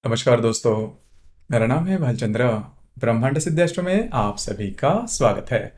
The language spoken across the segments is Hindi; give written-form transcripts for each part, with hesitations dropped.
नमस्कार दोस्तों। मेरा नाम है भालचंद्र। ब्रह्मांड सिद्धाश्र में आप सभी का स्वागत है।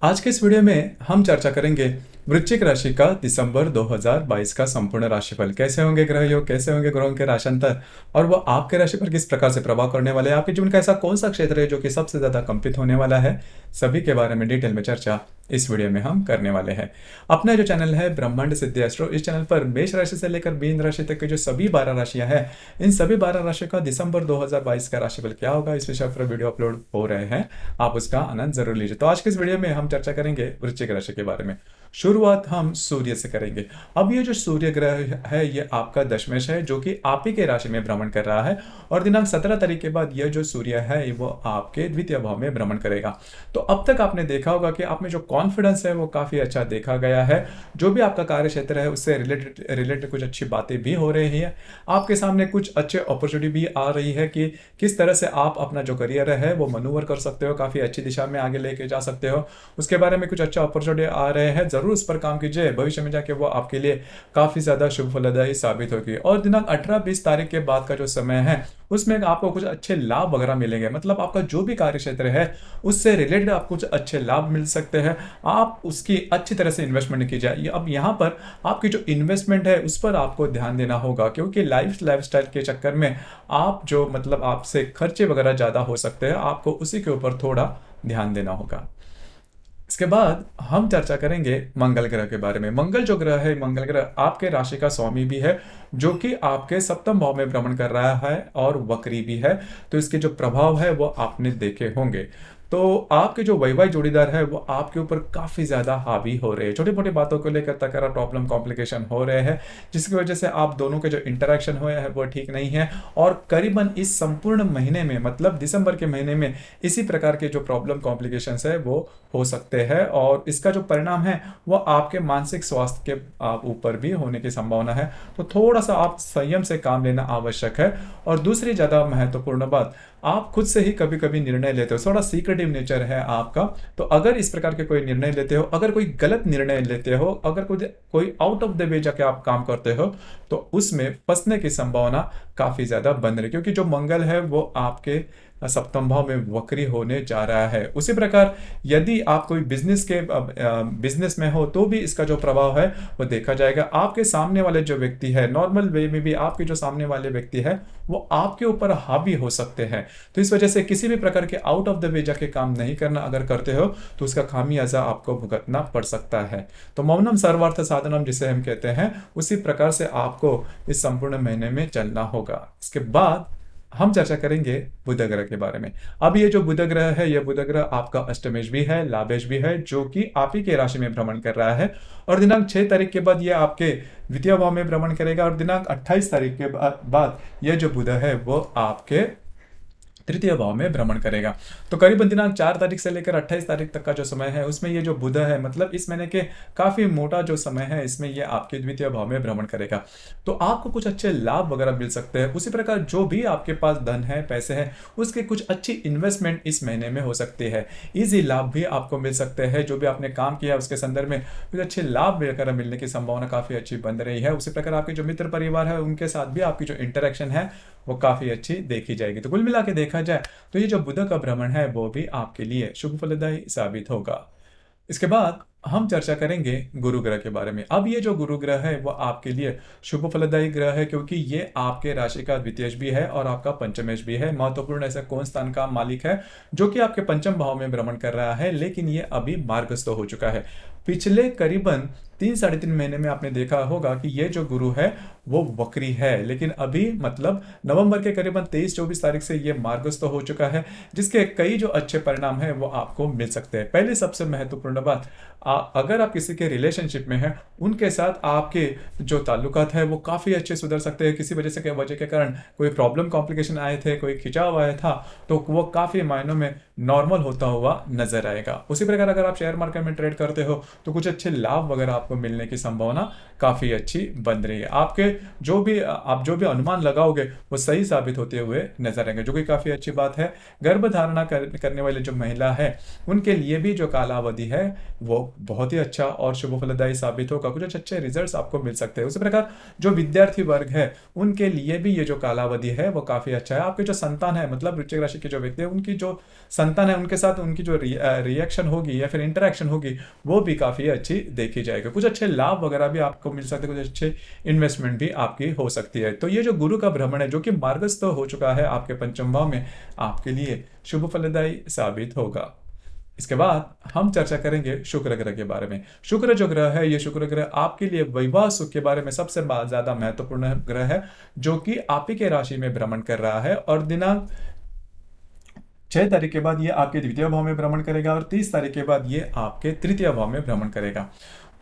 आज के इस वीडियो में हम चर्चा करेंगे वृश्चिक राशि का दिसंबर 2022 का संपूर्ण राशिफल। कैसे होंगे ग्रह योग, कैसे होंगे ग्रहों के राशांतर और वो आपके राशि पर किस प्रकार से प्रभाव करने वाले हैं। आपके जीवन का ऐसा कौन सा क्षेत्र है जो कि सबसे ज्यादा कंपित होने वाला है, सभी के बारे में डिटेल में चर्चा इस वीडियो में हम करने वाले हैं। अपना जो चैनल है ब्रह्मांड सिद्धि एस्ट्रो, इस चैनल पर मेष राशि से लेकर मीन राशि तक के जो सभी 12 राशियां हैं, इन सभी 12 राशियों का दिसंबर 2022 का राशिफल क्या होगा, इस विषय पर वीडियो अपलोड हो रहे हैं। आप उसका आनंद जरूर लीजिए। तो आज के इस वीडियो में हम चर्चा करेंगे वृश्चिक राशि के बारे में। शुरुआत हम सूर्य से करेंगे। अब ये जो सूर्य ग्रह है ये आपका दशमेश है, जो कि आप ही के राशि में भ्रमण कर रहा है और दिनांक 17 तारीख के बाद यह जो सूर्य है वो आपके द्वितीय भाव में भ्रमण करेगा। तो अब तक आपने देखा होगा कि आप में जो कॉन्फिडेंस है वो काफी अच्छा देखा गया है। जो भी आपका कार्य क्षेत्र है उससे रिलेटेड कुछ अच्छी बातें भी हो रही है। आपके सामने कुछ अच्छे अपॉर्चुनिटी भी आ रही है कि किस तरह से आप अपना जो करियर है वो मनूवर कर सकते हो, काफी अच्छी दिशा में आगे लेके जा सकते हो। उसके बारे में कुछ अच्छा अपॉर्चुनिटी आ रहे हैं, जरूर उस पर काम कीजिए। भविष्य में जाके वो आपके लिए काफी ज्यादा शुभ फलदायी साबित होगी। और दिनांक 18-20 तारीख के बाद का जो समय है उसमें आपको कुछ अच्छे लाभ वगैरह मिलेंगे। मतलब आपका जो भी कार्य क्षेत्र है उससे रिलेटेड आपको कुछ अच्छे लाभ मिल सकते हैं। आप उसकी अच्छी तरह से इन्वेस्टमेंट कीजिए। अब यहाँ पर आपकी जो इन्वेस्टमेंट है उस पर आपको ध्यान देना होगा, क्योंकि लाइफस्टाइल के चक्कर में आप जो मतलब आपसे खर्चे वगैरह ज़्यादा हो सकते हैं, आपको उसी के ऊपर थोड़ा ध्यान देना होगा। इसके बाद हम चर्चा करेंगे मंगल ग्रह के बारे में। मंगल जो ग्रह है, मंगल ग्रह आपके राशि का स्वामी भी है, जो कि आपके सप्तम भाव में भ्रमण कर रहा है और वक्री भी है। तो इसके जो प्रभाव है वो आपने देखे होंगे। तो आपके जो वैवाहिक जोड़ीदार है वो आपके ऊपर काफी ज्यादा हावी हो रहे हैं। छोटी मोटी बातों को लेकर तकरार, प्रॉब्लम, कॉम्प्लिकेशन हो रहे हैं, जिसकी वजह से आप दोनों के जो इंटरेक्शन हुए हैं वो ठीक नहीं है। और करीबन इस संपूर्ण महीने में, मतलब दिसंबर के महीने में, इसी प्रकार के जो प्रॉब्लम, कॉम्प्लिकेशंस है वो हो सकते हैं। और इसका जो परिणाम है वो आपके मानसिक स्वास्थ्य के आप ऊपर भी होने की संभावना है। तो थोड़ा सा आप संयम से काम लेना आवश्यक है। और दूसरी ज्यादा महत्वपूर्ण बात, आप खुद से ही कभी कभी निर्णय लेते हो, थोड़ा सीक्रेटिव नेचर है आपका। तो अगर इस प्रकार के कोई निर्णय लेते हो, अगर कोई गलत निर्णय लेते हो, अगर कोई आउट ऑफ द वे जाके आप काम करते हो, तो उसमें फंसने की संभावना काफी ज्यादा बन रही है, क्योंकि जो मंगल है वो आपके सप्तम भाव में वक्री होने जा रहा है। उसी प्रकार यदि आप कोई बिजनेस में हो तो भी इसका जो प्रभाव है वो देखा जाएगा। आपके सामने वाले जो व्यक्ति है, नॉर्मल वे में भी आपके जो सामने वाले व्यक्ति है वो आपके ऊपर हावी हो सकते हैं। तो इस वजह से किसी भी प्रकार के आउट ऑफ द वे जाके काम नहीं करना। अगर करते हो तो उसका खामियाजा आपको भुगतना पड़ सकता है। तो मौनम सर्वार्थ साधनम जिसे हम कहते हैं, उसी प्रकार से आपको इस संपूर्ण महीने में चलना होगा। इसके बाद हम चर्चा करेंगे बुध ग्रह के बारे में। अब ये जो बुध ग्रह है, यह बुध ग्रह आपका अष्टमेश भी है, लाभेश भी है, जो कि आप ही के राशि में भ्रमण कर रहा है। और दिनांक 6 तारीख के बाद यह आपके द्वितीय भाव में भ्रमण करेगा। और दिनांक 28 तारीख के बाद यह जो बुध है वो आपके तृतीय भाव में भ्रमण करेगा। तो करीबन दिनांक 4 तारीख से लेकर 28 तारीख तक का जो समय है उसमें ये जो बुध है, मतलब इस महीने के काफी मोटा जो समय है, इसमें ये आपके द्वितीय भाव में भ्रमण करेगा। तो आपको कुछ अच्छे लाभ वगैरह मिल सकते हैं। उसी प्रकार जो भी आपके पास धन है, पैसे हैं, उसके कुछ अच्छी इन्वेस्टमेंट इस महीने में हो सकती है। इजी लाभ भी आपको मिल सकते हैं। जो भी आपने काम किया उसके संदर्भ में कुछ अच्छे लाभ वगैरह मिलने की संभावना काफी अच्छी बन रही है। उसी प्रकार आपके जो मित्र परिवार है उनके साथ भी आपकी जो इंटरेक्शन है वो काफी अच्छी देखी जाएगी। तो कुल मिला के देखा जाए तो ये जो बुध का भ्रमण है वो भी आपके लिए शुभ फलदायी साबित होगा। इसके बाद हम चर्चा करेंगे गुरु ग्रह के बारे में। अब ये जो गुरु ग्रह है वो आपके लिए शुभ फलदायी ग्रह है, क्योंकि ये आपके राशि का द्वितीयेश भी है और आपका पंचमेश भी है। महत्वपूर्ण ऐसा कौन स्थान का मालिक है, जो कि आपके पंचम भाव में भ्रमण कर रहा है, लेकिन ये अभी मार्गस्थ हो चुका है। पिछले करीबन 3-3.5 महीने में आपने देखा होगा कि ये जो गुरु है वो वक्री है, लेकिन अभी मतलब नवंबर के करीबन 23-24 तारीख से ये मार्गस्थ हो चुका है, जिसके कई जो अच्छे परिणाम है वो आपको मिल सकते हैं। पहले सबसे महत्वपूर्ण बात, अगर आप किसी के रिलेशनशिप में हैं, उनके साथ आपके जो ताल्लुकात है वो काफ़ी अच्छे सुधर सकते हैं। किसी वजह के कारण कोई प्रॉब्लम, कॉम्प्लिकेशन आए थे, कोई खिंचाव आया था, तो वो काफ़ी मायनों में नॉर्मल होता हुआ नजर आएगा। उसी प्रकार अगर आप शेयर मार्केट में ट्रेड करते हो तो कुछ अच्छे लाभ वगैरह आपको मिलने की संभावना काफी अच्छी बन रही है। आपके आप जो भी अनुमान लगाओगे वो सही साबित होते हुए नजर आएंगे, जो कि काफी अच्छी बात है। गर्भधारणा करने वाली जो महिला है उनके लिए भी जो कालावधि है वो बहुत ही अच्छा और शुभ फलदायी साबित होगा। कुछ अच्छे रिजल्ट्स आपको मिल सकते हैं। उसी प्रकार जो विद्यार्थी वर्ग है उनके लिए भी ये जो कालावधि है वो काफी अच्छा है। आपके जो संतान है, मतलब वृश्चिक राशि के जो व्यक्ति है, उनकी जो संतान है उनके साथ उनकी जो रिएक्शन होगी या फिर इंटरेक्शन होगी वो भी काफी अच्छी देखी जाएगी। कुछ अच्छे लाभ वगैरह भी आपको मिल सकते हैं, कुछ अच्छे इन्वेस्टमेंट भी आपकी हो सकती है। तो ये जो गुरु का भ्रमण है जो कि मार्गस्थ हो चुका है आपके पंचम भाव में, आपके लिए शुभ फलदायी साबित होगा। इसके बाद हम चर्चा करेंगे शुक्र ग्रह के बारे में। शुक्र जो ग्रह है, ये शुक्र ग्रह आपके लिए वैवाह सुख के बारे में सबसे ज्यादा महत्वपूर्ण ग्रह है, जो कि आप ही के राशि में भ्रमण कर रहा है और दिनांक 6 तारीख के बाद ये आपके द्वितीय भाव में भ्रमण करेगा और 30 तारीख के बाद ये आपके तृतीय भाव में भ्रमण करेगा।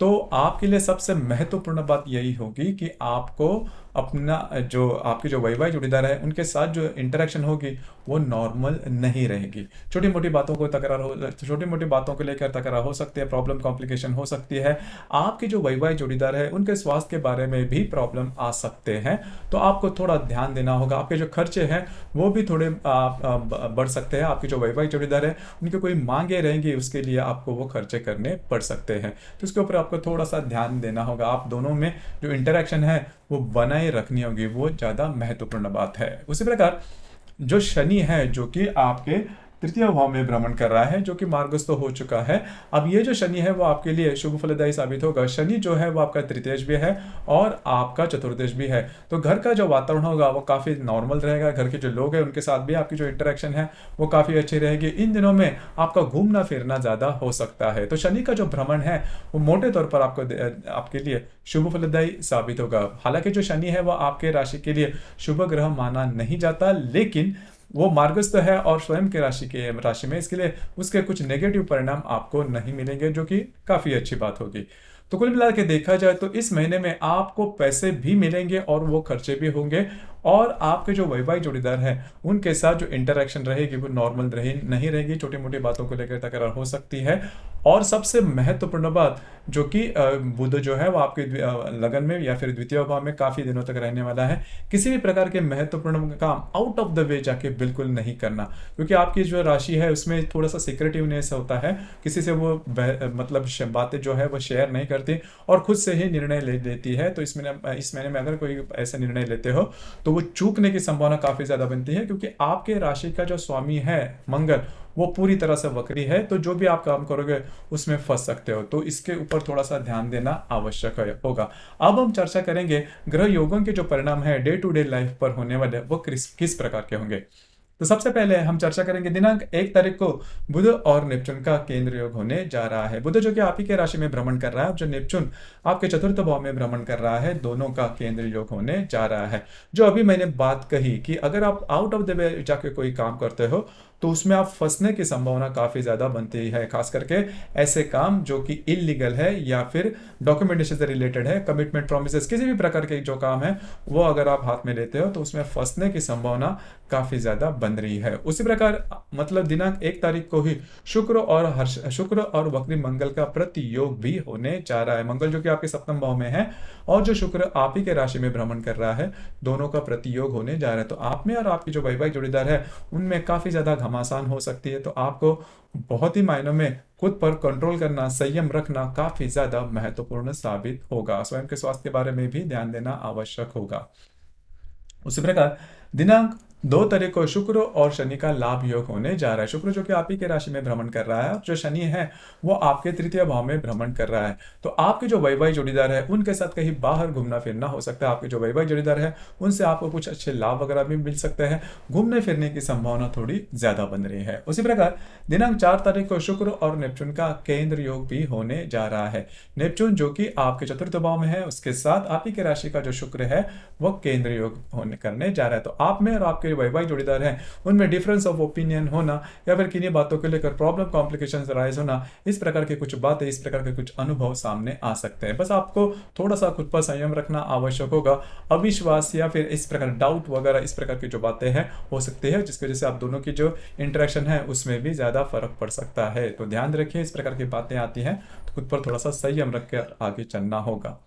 तो आपके लिए सबसे महत्वपूर्ण बात यही होगी कि आपको अपना जो आपके जो वैवाहिक जोड़ीदार है उनके साथ जो इंटरेक्शन होगी वो नॉर्मल नहीं रहेगी। छोटी मोटी बातों को छोटी मोटी बातों को लेकर तकरार हो सकती है, प्रॉब्लम कॉम्प्लिकेशन हो सकती है। आपके जो वैवाहिक जोड़ीदार है उनके स्वास्थ्य के बारे में भी प्रॉब्लम आ सकते हैं, तो आपको थोड़ा ध्यान देना होगा। आपके जो खर्चे हैं वो भी थोड़े बढ़ सकते हैं। आपके जो वैवाहिक जोड़ीदार है उनकी कोई मांगे रहेंगी, उसके लिए आपको वो खर्चे करने पड़ सकते हैं, तो इसके ऊपर आपको थोड़ा सा ध्यान देना होगा। आप दोनों में जो इंटरेक्शन है वो बनाए रखनी होगी, वो ज़्यादा महत्वपूर्ण बात है। उसी प्रकार जो शनि है जो कि आपके तृतीय भाव में भ्रमण कर रहा है, जो कि मार्गस्थ हो चुका है। अब ये जो शनि है वो आपके लिए शुभ फलदायी साबित होगा। शनि जो है वो आपका तृतीयेश भी है और आपका चतुर्दश भी है, तो घर का जो वातावरण होगा वो काफी नॉर्मल रहेगा। घर के जो लोग हैं उनके साथ भी आपकी जो इंटरेक्शन है वो काफी अच्छी रहेगी। इन दिनों में आपका घूमना फिरना ज्यादा हो सकता है। तो शनि का जो भ्रमण है वो मोटे तौर पर आपके लिए शुभ फलदायी साबित होगा। हालांकि जो शनि है वो आपके राशि के लिए शुभ ग्रह माना नहीं जाता, लेकिन वो मार्गस्थ है और स्वयं के राशि में, इसके लिए उसके कुछ नेगेटिव परिणाम आपको नहीं मिलेंगे, जो कि काफी अच्छी बात होगी। तो कुल मिला के देखा जाए तो इस महीने में आपको पैसे भी मिलेंगे और वो खर्चे भी होंगे, और आपके जो वैवाहिक जोड़ीदार हैं उनके साथ जो इंटरेक्शन रहेगी वो नॉर्मल नहीं रहेगी। छोटी मोटी बातों को लेकर तकरार हो सकती है। और सबसे महत्वपूर्ण बात जो कि बुध जो है वो आपके लगन में या फिर द्वितीय भाव में काफी दिनों तक रहने वाला है। किसी भी प्रकार के महत्वपूर्ण काम आउट ऑफ द वे जाके बिल्कुल नहीं करना, क्योंकि आपकी जो राशि है उसमें थोड़ा सा सिक्रेटिवनेस होता है। किसी से वो मतलब बातें जो है वो शेयर नहीं करती और खुद से ही निर्णय ले लेती है। तो इस महीने में अगर कोई ऐसा निर्णय लेते हो तो वो चूकने की संभावना काफी ज्यादा बनती है, क्योंकि आपके राशि का जो स्वामी है मंगल वो पूरी तरह से वक्री है। तो जो भी आप काम करोगे उसमें फंस सकते हो, तो इसके ऊपर थोड़ा सा ध्यान देना आवश्यक होगा। अब हम चर्चा करेंगे ग्रह योगों के जो परिणाम है डे टू डे लाइफ पर होने वाले वो किस प्रकार के होंगे। तो सबसे पहले हम चर्चा करेंगे दिनांक 1 तारीख को बुध और नेपच्यून का केंद्र योग होने जा रहा है। बुध जो कि आप ही के राशि में भ्रमण कर रहा है, जो नेपच्यून आपके चतुर्थ भाव में भ्रमण कर रहा है, दोनों का केंद्र योग होने जा रहा है। जो अभी मैंने बात कही कि अगर आप आउट ऑफ द वे जाके कोई काम करते हो तो उसमें आप फंसने की संभावना काफी ज्यादा बनती है, खास करके ऐसे काम जो कि इलीगल है या फिर डॉक्यूमेंटेशन से रिलेटेड है, कमिटमेंट प्रोमिसेस, किसी भी प्रकार के जो काम है वो अगर आप हाथ में लेते हो तो उसमें फंसने की संभावना काफी ज्यादा बन रही है। उसी प्रकार मतलब दिनांक 1 तारीख को ही शुक्र और वक्री मंगल का प्रति योग भी होने जा रहा है। मंगल जो कि आपके सप्तम भाव में है और जो शुक्र आप ही के राशि में भ्रमण कर रहा है, दोनों का प्रति योग होने जा रहा है। तो आप में और आपकी जो वैवाहिक जोड़ीदार है उनमें काफी ज्यादा घमासान हो सकती है। तो आपको बहुत ही मायनों में खुद पर कंट्रोल करना, संयम रखना काफी ज्यादा महत्वपूर्ण साबित होगा। स्वयं के स्वास्थ्य के बारे में भी ध्यान देना आवश्यक होगा। उसी प्रकार दिनांक 2 तारीख को शुक्र और शनि का लाभ योग होने जा रहा है। शुक्र जो कि आप ही के राशि में भ्रमण कर रहा है और जो शनि है वो आपके तृतीय भाव में भ्रमण कर रहा है। तो आपके जो वैवाहिक जोड़ीदार है उनके साथ कहीं बाहर घूमना फिरना हो सकता है। आपके जो वैवाहिक जोड़ीदार है उनसे आपको कुछ अच्छे लाभ वगैरह भी मिल सकते हैं। घूमने फिरने की संभावना थोड़ी ज्यादा बन रही है। उसी प्रकार दिनांक 4 तारीख को शुक्र और नेपच्यून का केंद्र योग भी होने जा रहा है। नेपच्यून जो कि आपके चतुर्थ भाव में है, उसके साथ आप ही के राशि का जो शुक्र है वो केंद्र योग करने जा रहा है। तो आप में और आपके जो वैवाहिक जोड़ीदार हैं उनमें डिफरेंस ऑफ ओपिनियन होना या फिर किन्हीं बातों को लेकर प्रॉब्लम कॉम्प्लिकेशंस राइज होना, इस प्रकार की कुछ बातें, इस प्रकार के कुछ अनुभव सामने आ सकते हैं। बस आपको थोड़ा सा खुद पर संयम रखना आवश्यक होगा। अविश्वास या फिर इस प्रकार डाउट वगैरह इस प्रकार की जो बातें हैं हो सकती है, जिसकी वजह से आप दोनों की जो इंटरेक्शन है उसमें भी ज़्यादा फर्क पड़ सकता है। तो ध्यान रखिए, इस प्रकार की बातें आती हैं तो खुद पर थोड़ा सा संयम रख कर आगे चलना होगा।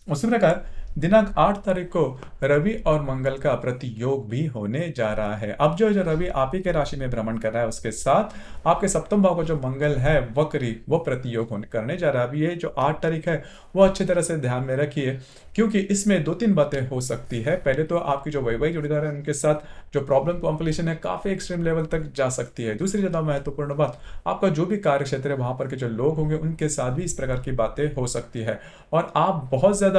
उसी प्रकार दिनांक 8 तारीख को रवि और मंगल का प्रतियोग भी होने जा रहा है। अब जो रवि आप ही के राशि में भ्रमण कर रहा है, उसके साथ आपके सप्तम भाव को जो मंगल है वक्री, वो प्रतियोग होने करने जा रहा है। अभी ये जो 8 तारीख है वो अच्छी तरह से ध्यान में रखिए, क्योंकि इसमें दो तीन बातें हो सकती है। पहले तो आपकी जो वैवाहिक जोड़ीदार है उनके साथ जो प्रॉब्लम कॉम्प्लिकेशन है काफी एक्सट्रीम लेवल तक जा सकती है। दूसरी ज्यादा महत्वपूर्ण बात, आपका जो भी कार्य क्षेत्र है वहां पर के जो लोग होंगे उनके साथ भी इस प्रकार की बातें हो सकती है, और आप बहुत ज्यादा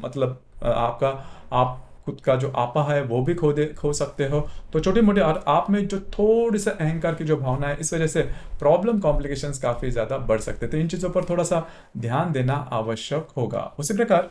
मतलब आपका आप खुद का जो आपा है वो भी खो सकते हो। तो छोटे मोटे, और आप में जो थोड़ी सा अहंकार की जो भावना है, इस वजह से प्रॉब्लम कॉम्प्लिकेशंस काफी ज्यादा बढ़ सकते हैं। तो इन चीजों पर थोड़ा सा ध्यान देना आवश्यक होगा। उसी प्रकार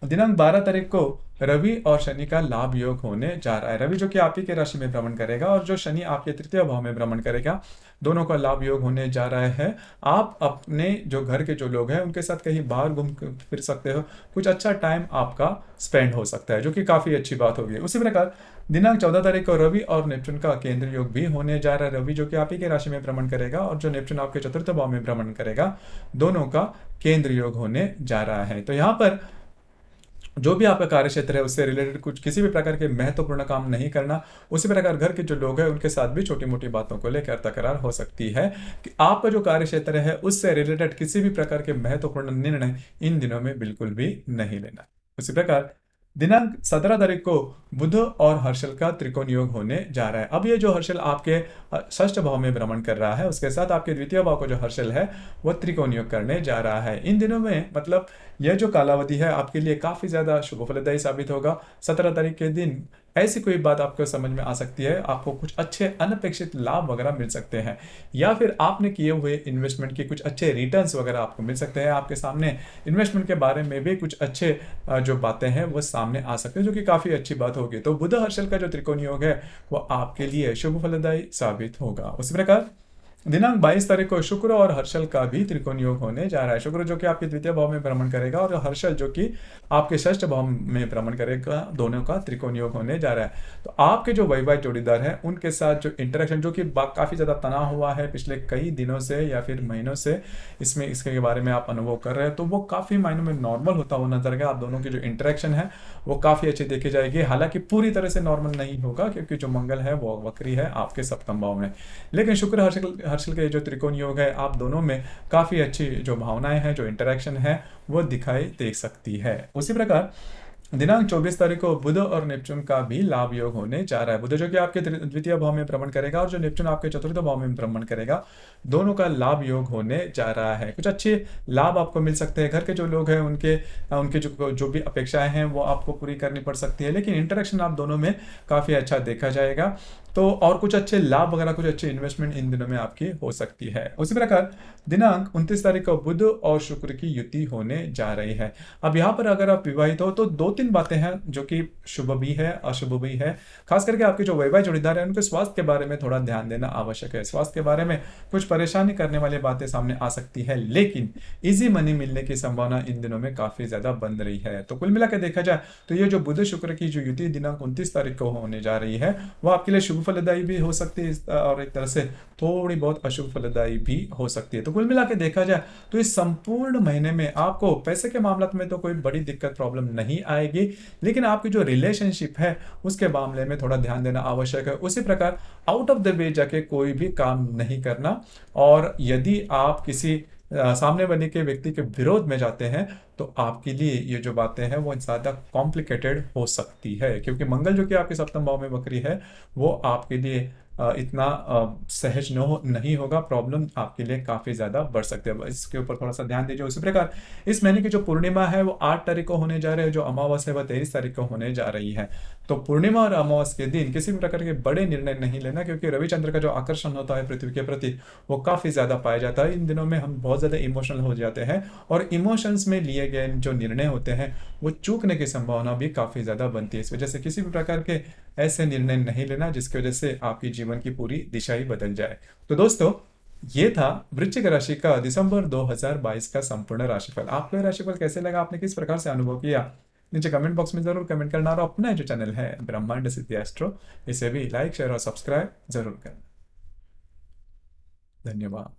दिनांक 12 तारीख को रवि और शनि का लाभ योग होने जा रहा है। रवि जो कि आप ही के राशि में भ्रमण करेगा और जो शनि आपके तृतीय भाव में भ्रमण करेगा, दोनों का लाभ योग होने जा रहा है। आप अपने जो घर के जो लोग हैं उनके साथ कहीं बाहर घूम फिर सकते हो, कुछ अच्छा टाइम आपका स्पेंड हो सकता है, जो कि काफी अच्छी बात होगी। उसी प्रकार दिनांक 14 तारीख को रवि और नेपच्यून का केंद्र योग भी होने जा रहा है। रवि जो कि आप ही के राशि में भ्रमण करेगा और जो नेपच्यून आपके चतुर्थ भाव में भ्रमण करेगा, दोनों का केंद्र योग होने जा रहा है। तो यहाँ पर जो भी आपका कार्य क्षेत्र है उससे रिलेटेड कुछ किसी भी प्रकार के महत्वपूर्ण काम नहीं करना। उसी प्रकार घर के जो लोग हैं उनके साथ भी छोटी मोटी बातों को लेकर तकरार हो सकती है, कि आपका जो कार्य क्षेत्र है उससे रिलेटेड किसी भी प्रकार के महत्वपूर्ण निर्णय इन दिनों में बिल्कुल भी नहीं लेना। उसी प्रकार दिनांक 17 तारीख को बुध और हर्षल का त्रिकोण योग होने जा रहा है। अब ये जो हर्षल आपके षष्ठ भाव में भ्रमण कर रहा है, उसके साथ आपके द्वितीय भाव को जो हर्षल है वो त्रिकोण योग करने जा रहा है। इन दिनों में मतलब यह जो कालावधि है आपके लिए काफी ज्यादा शुभ फलदायी साबित होगा। 17 तारीख के दिन ऐसी कोई बात आपको समझ में आ सकती है, आपको कुछ अच्छे अनपेक्षित लाभ वगैरह मिल सकते हैं, या फिर आपने किए हुए इन्वेस्टमेंट के कुछ अच्छे रिटर्न्स वगैरह आपको मिल सकते हैं। आपके सामने इन्वेस्टमेंट के बारे में भी कुछ अच्छे जो बातें हैं वो सामने आ सकते हैं, जो कि काफी अच्छी बात होगी। तो बुध हर्षल का जो त्रिकोण योग है वो आपके लिए शुभ फलदायी साबित होगा। उसी प्रकार दिनांक 22 तारीख को शुक्र और हर्षल का भी त्रिकोण योग होने जा रहा है। शुक्र जो कि आपके द्वितीय भाव में भ्रमण करेगा और हर्षल जो कि आपके षष्ठ भाव में भ्रमण करेगा, दोनों का त्रिकोण योग होने जा रहा है। तो आपके जो वैवाहिक जोड़ीदार हैं उनके साथ जो इंटरेक्शन जो कि काफी ज्यादा तनाव हुआ है पिछले कई दिनों से या फिर महीनों से, इसमें इसके बारे में आप अनुभव कर रहे हैं, तो वो काफी मायनों में नॉर्मल होता हुआ नजर आएगा। आप दोनों की जो इंटरेक्शन है वो काफी अच्छी देखी जाएगी। हालांकि पूरी तरह से नॉर्मल नहीं होगा, क्योंकि जो मंगल है वो वक्री है आपके सप्तम भाव में, लेकिन शुक्र हर्षल के जो त्रिकोण योग है आप दोनों में काफी अच्छी जो भावनाएं हैं, जो इंटरेक्शन है वो दिखाई दे सकती है। उसी प्रकार दिनांक 24 तारीख को बुध और नेपच्यून का भी लाभ योग होने जा रहा है। बुध जो कि आपके द्वितीय भाव में भ्रमण करेगा और जो नेपच्यून आपके चतुर्थ भाव में भ्रमण करेगा, दोनों का लाभ योग होने जा रहा है। कुछ अच्छे लाभ आपको मिल सकते हैं। घर के जो लोग हैं उनके उनके जो भी अपेक्षाएं हैं वो आपको पूरी करनी पड़ सकती है, लेकिन इंटरेक्शन आप दोनों में काफी अच्छा देखा जाएगा। तो और कुछ अच्छे लाभ वगैरह, कुछ अच्छी इन्वेस्टमेंट इन दिनों में आपकी हो सकती है। उसी प्रकार दिनांक 29 तारीख को बुध और शुक्र की युति होने जा रही है। अब यहाँ पर अगर आप विवाहित हो तो दो तीन बातें हैं जो कि शुभ भी है अशुभ भी है। खास करके आपके जो वैवाहिक जोड़ीदार है उनके स्वास्थ्य के बारे में थोड़ा ध्यान देना आवश्यक है। स्वास्थ्य के बारे में कुछ परेशानी करने वाली बातें सामने आ सकती है, लेकिन इजी मनी मिलने की संभावना इन दिनों में काफी ज्यादा बन रही है। तो कुल मिलाकर देखा जाए तो ये जो बुध शुक्र की जो युति दिनांक 29 तारीख को होने जा रही है वो आपके लिए शुभ फलदायी भी हो सकती है और एक तरह से थोड़ी बहुत अशुभ फलदायी भी हो सकती है। तो कुल मिला के देखा जाए तो इस संपूर्ण महीने में आपको पैसे के मामले में तो कोई बड़ी दिक्कत प्रॉब्लम नहीं आएगी, लेकिन आपकी जो रिलेशनशिप है उसके मामले में थोड़ा ध्यान देना आवश्यक है। उसी प्रकार आउट ऑफ द वे जाके कोई भी काम नहीं करना, और यदि आप किसी सामने वाले के व्यक्ति के विरोध में जाते हैं तो आपके लिए ये जो बातें हैं वो ज्यादा कॉम्प्लिकेटेड हो सकती है, क्योंकि मंगल जो कि आपके सप्तम भाव में वक्री है वो आपके लिए इतना सहज नहीं होगा। प्रॉब्लम आपके लिए काफी ज्यादा बढ़ सकते हैं, इसके ऊपर थोड़ा सा ध्यान दीजिए। उसी प्रकार इस महीने की जो पूर्णिमा है वो 8 तारीख को होने जा रही है, जो अमावस्या है वह 23 तारीख को होने जा रही है। तो पूर्णिमा और अमावस्या के दिन किसी भी प्रकार के बड़े निर्णय नहीं लेना, क्योंकि रविचंद्र का जो आकर्षण होता है पृथ्वी के प्रति वो काफी ज्यादा पाया जाता है। इन दिनों में हम बहुत ज्यादा इमोशनल हो जाते हैं और इमोशंस में लिए गए जो निर्णय होते हैं वो चूकने की संभावना भी काफी ज्यादा बनती है। इस वजह से किसी भी प्रकार के ऐसे निर्णय नहीं लेना जिसकी वजह से आपकी जीवन की पूरी दिशा ही बदल जाए। तो दोस्तों, ये था वृश्चिक राशि का दिसंबर 2022 का संपूर्ण राशिफल। आपको ये राशिफल कैसे लगा, आपने किस प्रकार से अनुभव किया, नीचे कमेंट बॉक्स में जरूर कमेंट करना, और अपना जो चैनल है ब्रह्मांड सिद्धि एस्ट्रो, इसे भी लाइक शेयर और सब्सक्राइब जरूर करना। धन्यवाद।